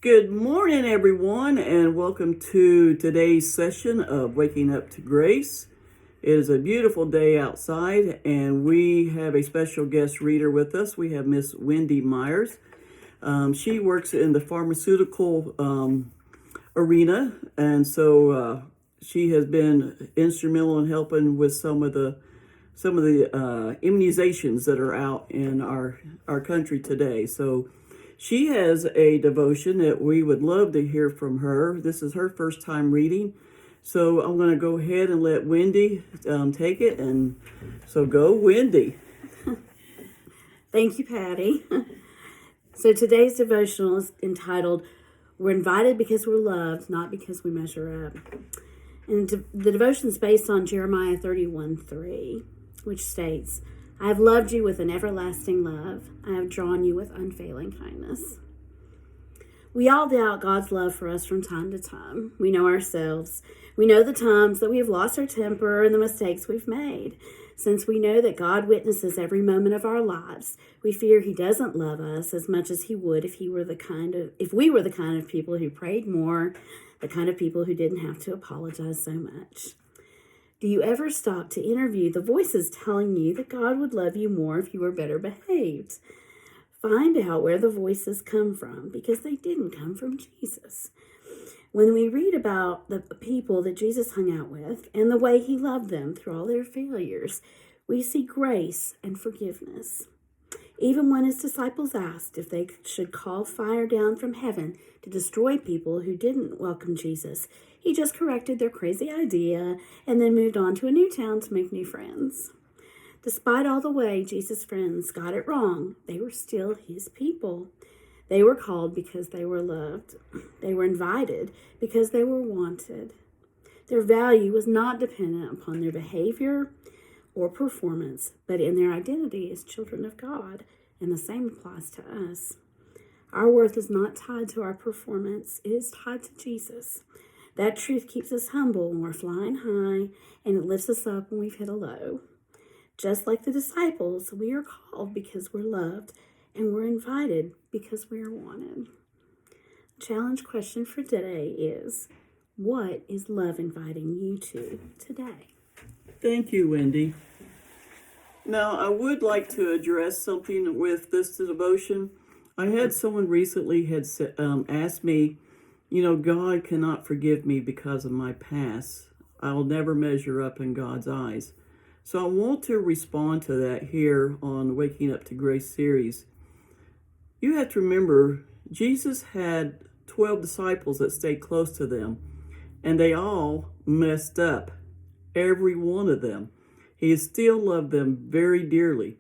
Good morning, everyone, and welcome to today's session of Waking Up to Grace. It is a beautiful day outside, and we have a special guest reader with us. We have Miss Wendy Meyers. She works in the pharmaceutical arena, and so she has been instrumental in helping with some of the immunizations that are out in our country today. So she has a devotion that we would love to hear from her. This is her first time reading. So I'm going to go ahead and let Wendy take it. And so go, Wendy. Thank you, Patty. So today's devotional is entitled, We're Invited Because We're Loved, Not Because We Measure Up. And the devotion is based on Jeremiah 31:3, which states, I have loved you with an everlasting love. I have drawn you with unfailing kindness. We all doubt God's love for us from time to time. We know ourselves. We know the times that we have lost our temper and the mistakes we've made. Since we know that God witnesses every moment of our lives, we fear He doesn't love us as much as He would if we were the kind of people who prayed more, the kind of people who didn't have to apologize so much. Do you ever stop to interview the voices telling you that God would love you more if you were better behaved? Find out where the voices come from, because they didn't come from Jesus. When we read about the people that Jesus hung out with and the way He loved them through all their failures, we see grace and forgiveness. Even when His disciples asked if they should call fire down from heaven to destroy people who didn't welcome Jesus, He just corrected their crazy idea and then moved on to a new town to make new friends. Despite all the way Jesus' friends got it wrong, they were still His people. They were called because they were loved. They were invited because they were wanted. Their value was not dependent upon their behavior or performance, but in their identity as children of God, and the same applies to us. Our worth is not tied to our performance, it is tied to Jesus. That truth keeps us humble when we're flying high, and it lifts us up when we've hit a low. Just like the disciples, we are called because we're loved, and we're invited because we are wanted. The challenge question for today is, what is love inviting you to today? Thank you, Wendy. Now, I would like to address something with this devotion. I had someone recently asked me, God cannot forgive me because of my past. I'll never measure up in God's eyes. So I want to respond to that here on Waking Up to Grace series. You have to remember, Jesus had 12 disciples that stayed close to them, and they all messed up, every one of them. He still loved them very dearly.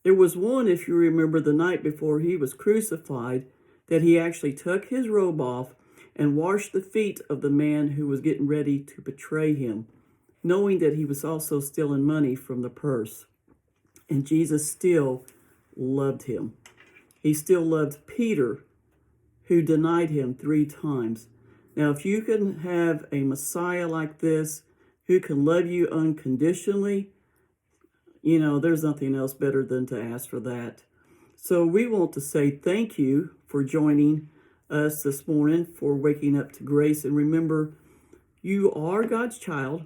There was one, if you remember, the night before He was crucified, that He actually took His robe off and washed the feet of the man who was getting ready to betray Him, knowing that he was also stealing money from the purse. And Jesus still loved him. He still loved Peter, who denied Him 3 times. Now, if you can have a Messiah like this, who can love you unconditionally, there's nothing else better than to ask for that. So we want to say thank you for joining us this morning for Waking Up to Grace. And remember, you are God's child,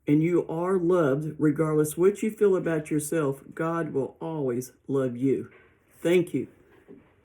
and you are loved regardless what you feel about yourself. God will always love you. Thank you.